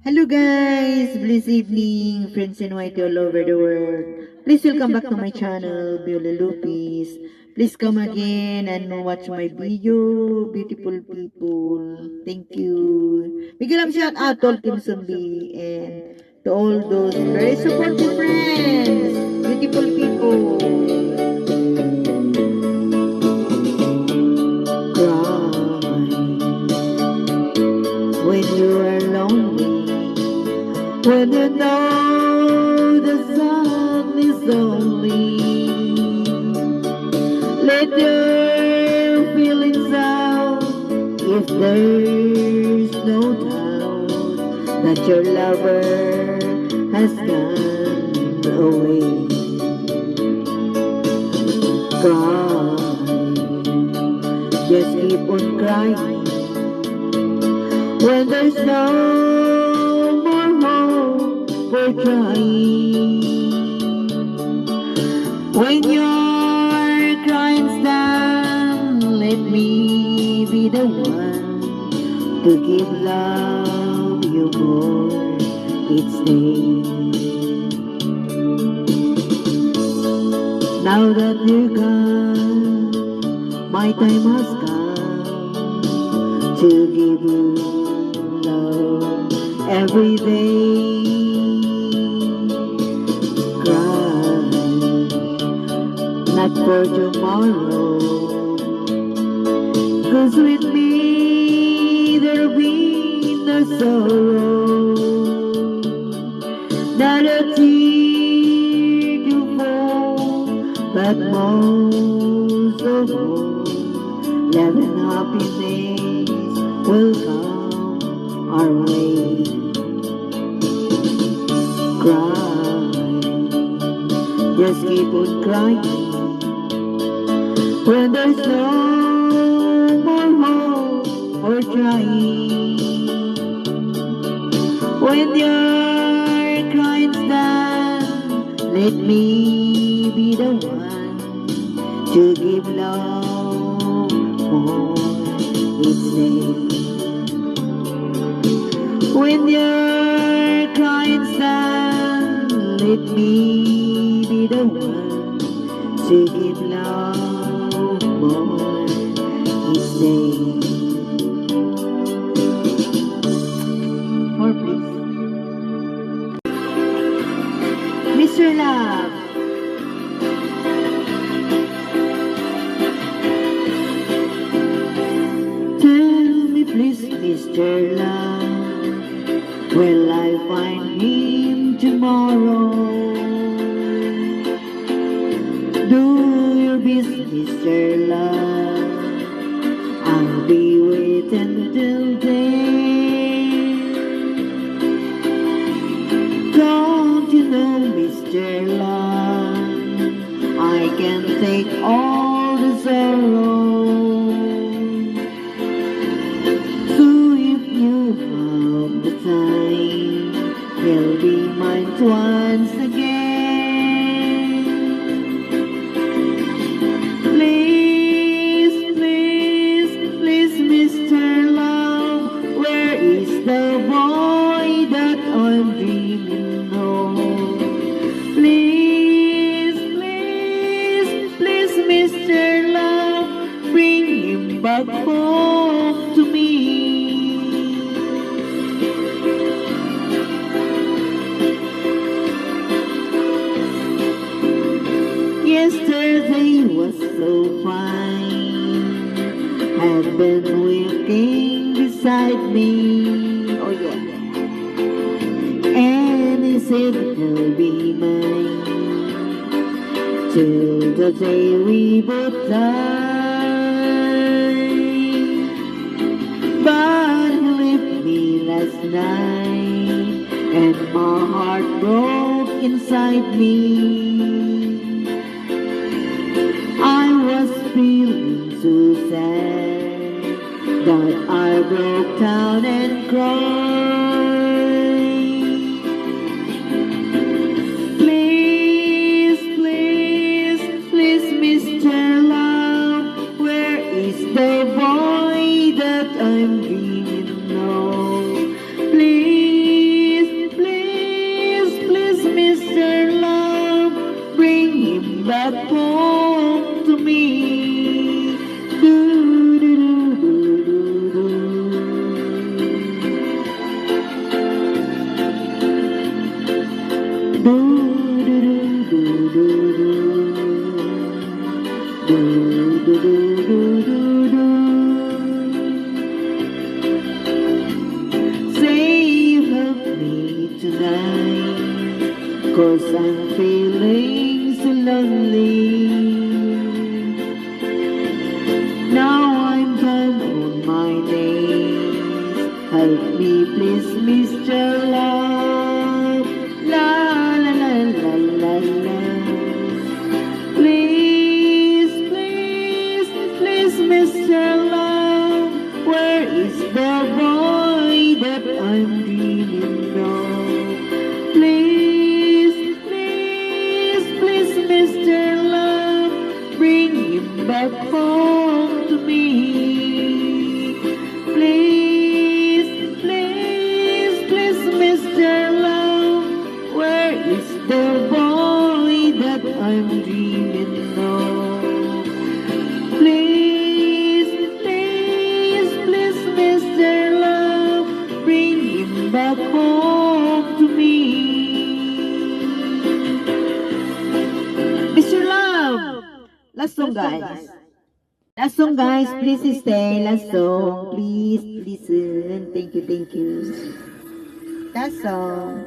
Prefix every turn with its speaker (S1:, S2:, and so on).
S1: Hello guys, blessed evening, friends in white all over the world. Please welcome back to my channel, Viola Lupis. Please come again and watch my video, beautiful people. Thank you. Big love shout out to all Team Zombie and to all those very supportive friends, beautiful people. When you are lonely, when you know the sun is only, let your feelings out. If there's no doubt that your lover has gone away, cry, just keep on crying. When there's no more hope for trying, when your crying's done, let me be the one to give love you more each day. Now that you're gone, my time has come to give you love every day. Cry, not for tomorrow, 'cause with me there'll be no sorrow, not a tear to fall, but most of all, love and happiness will come our way. Cry, just keep on crying. When there's no more hope for trying, when your crying's done, let me be the one to give love more each day. When your crying's done, let me be the one to give love more each day. More please. Mr. Love. Tell me please, Mr. Love, will I find him tomorrow? Do your best, Mr. Love, I'll be waiting till then. Don't you know, Mr. Love, I can take all the sorrow. So if you have the time, he'll be mine once again. Please, please, please, Mr. Love, where is the boy that I'm dreaming of? Please, please, please, Mr. Love, bring him back home to me. Yesterday was so fine, had been walking beside me, oh yeah, and he said he'll be mine till the day we both die. But he left me last night, and my heart broke inside me. I was feeling so sad that I broke down and cried. Please, please, please, Mr. Love, where is the boy that I'm dreaming of? Please. 'cause I'm feeling so lonely. Now I'm down on my knees. Help me please, Mr. Love. La la la la la la. Please, please, please, Mr. Love. Where is the boy that I'm dreaming of? Please, please, please, Mr. Love. Bring him back home to me. Please, please, please, Mr. Love. Where is the boy that I'm dreaming of? Please, please, please, Mr. Love. Bring him back home to me. Mr. Love! Last song, guys. Last song, guys. Please stay. Last song. Please listen. Thank you, thank you. Last song.